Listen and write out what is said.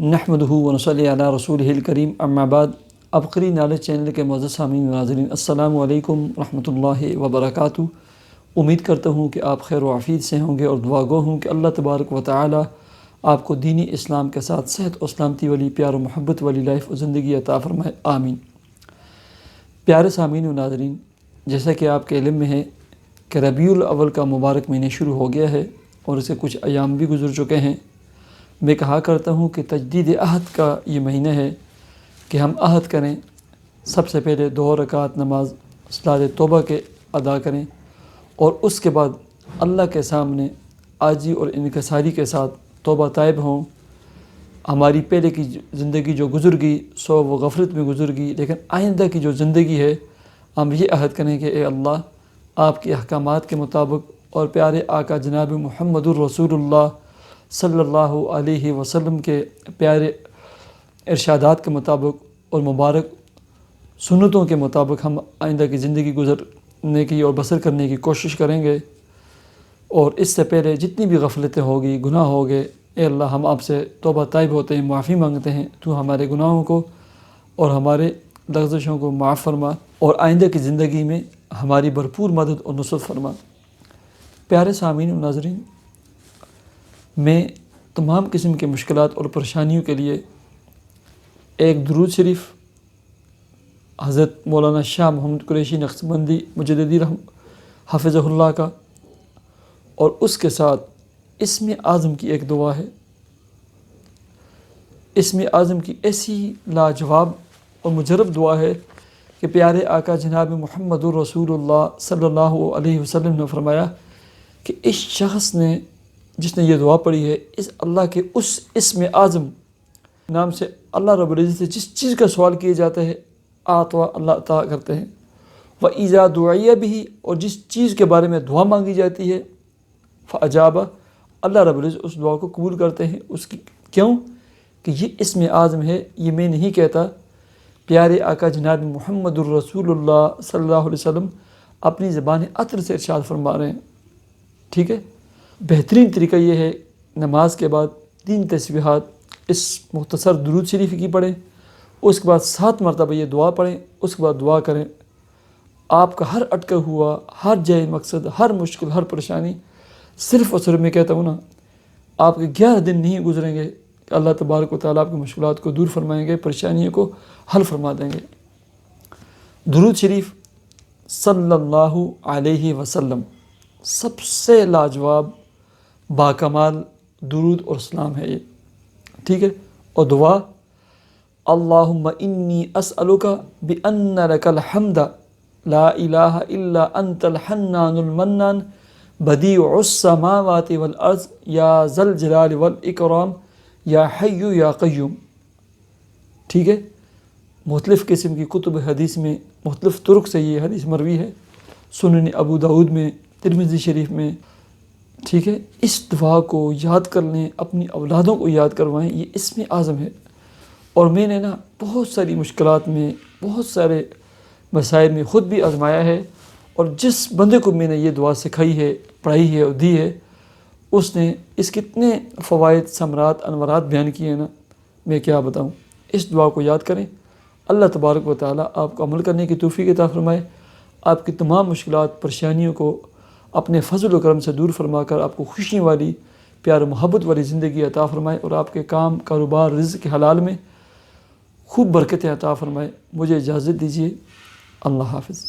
نحمدہ ونصلی علی رسولہ الکریم اما بعد. عبقری نالج چینل کے معزز سامعین و ناظرین، السلام علیکم ورحمۃ اللہ وبرکاتہ. امید کرتا ہوں کہ آپ خیر و عافیت سے ہوں گے اور دعا گو ہوں کہ اللہ تبارک و تعالی آپ کو دینی اسلام کے ساتھ صحت و سلامتی والی، پیار و محبت والی لائف و زندگی عطا فرمائے، آمین. پیارے سامعین و ناظرین، جیسا کہ آپ کے علم میں ہے کہ ربیع الاول کا مبارک مہینہ شروع ہو گیا ہے اور اسے کچھ ایام بھی گزر چکے ہیں. میں کہا کرتا ہوں کہ تجدید عہد کا یہ مہینہ ہے کہ ہم عہد کریں، سب سے پہلے 2 رکعت نماز صلاۃ توبہ کے ادا کریں اور اس کے بعد اللہ کے سامنے عاجزی اور انکساری کے ساتھ توبہ طائب ہوں. ہماری پہلے کی زندگی جو گزر گئی سو وہ غفلت میں گزر گئی، لیکن آئندہ کی جو زندگی ہے ہم یہ عہد کریں کہ اے اللہ، آپ کے احکامات کے مطابق اور پیارے آقا جناب محمد الرسول اللہ صلی اللہ علیہ وسلم کے پیارے ارشادات کے مطابق اور مبارک سنتوں کے مطابق ہم آئندہ کی زندگی گزرنے کی اور بسر کرنے کی کوشش کریں گے. اور اس سے پہلے جتنی بھی غفلتیں ہوگی، گناہ ہو گئے، اے اللہ ہم آپ سے توبہ طائب ہوتے ہیں، معافی مانگتے ہیں، تو ہمارے گناہوں کو اور ہمارے لغزشوں کو معاف فرما اور آئندہ کی زندگی میں ہماری بھرپور مدد اور نصرت فرما. پیارے سامعین و ناظرین، میں تمام قسم کے مشکلات اور پریشانیوں کے لیے ایک درود شریف حضرت مولانا شاہ محمد قریشی نقشبندی مجددی حافظہ اللہ کا اور اس کے ساتھ اسم اعظم کی ایک دعا ہے. اسم اعظم کی ایسی لاجواب اور مجرب دعا ہے کہ پیارے آقا جناب محمد الرسول اللہ صلی اللہ علیہ وسلم نے فرمایا کہ اس شخص نے جس نے یہ دعا پڑھی ہے، اس اللہ کے اس اسم اعظم نام سے اللہ رب العزت سے جس چیز کا سوال کیا جاتا ہے آتوا اللہ عطا کرتے ہیں. وَإِذَا دُعِيَ بِهِ، اور جس چیز کے بارے میں دعا مانگی جاتی ہے فَأَجَابَ، اللہ رب العزت اس دعا کو قبول کرتے ہیں. اس کی کیوں کہ یہ اسم اعظم ہے، یہ میں نہیں کہتا، پیارے آقا جناب محمد الرسول اللہ صلی اللہ علیہ وسلم اپنی زبان عطر سے ارشاد فرما رہے ہیں. ٹھیک ہے، بہترین طریقہ یہ ہے نماز کے بعد 3 تسبیحات اس مختصر درود شریف کی پڑھیں، اس کے بعد 7 مرتبہ یہ دعا پڑھیں، اس کے بعد دعا کریں. آپ کا ہر اٹکا ہوا، ہر جائے مقصد، ہر مشکل، ہر پریشانی صرف اور صرف میں کہتا ہوں نا، آپ کے 11 دن نہیں گزریں گے کہ اللہ تبارک و تعالیٰ آپ کی مشکلات کو دور فرمائیں گے، پریشانیوں کو حل فرما دیں گے. درود شریف صلی اللہ علیہ وسلم سب سے لاجواب باکمال درود اور سلام ہے یہ. ٹھیک ہے، اور دعا اللہم انی اسألک بأن لک الحمد لا الہ الا انت الحنان المنان بدیع السماوات والارض یا ذا الجلال والاکرام یا حی یا قیوم. ٹھیک ہے، مختلف قسم کی کتب حدیث میں مختلف طرق سے یہ حدیث مروی ہے، سنن ابو داؤد میں، ترمذی شریف میں. ٹھیک ہے، اس دعا کو یاد کر لیں، اپنی اولادوں کو یاد کروائیں، یہ اسم اعظم ہے. اور میں نے نا بہت ساری مشکلات میں، بہت سارے مسائل میں خود بھی آزمایا ہے، اور جس بندے کو میں نے یہ دعا سکھائی ہے، پڑھائی ہے اور دی ہے، اس نے اس کتنے فوائد، ثمرات، انوارات بیان کیے ہیں نا، میں کیا بتاؤں. اس دعا کو یاد کریں، اللہ تبارک و تعالیٰ آپ کو عمل کرنے کی توفیق عطا فرمائے، آپ کی تمام مشکلات، پریشانیوں کو اپنے فضل و کرم سے دور فرما کر آپ کو خوشی والی، پیار و محبت والی زندگی عطا فرمائے اور آپ کے کام، کاروبار، رزق کے حلال میں خوب برکتیں عطا فرمائے. مجھے اجازت دیجیے، اللہ حافظ.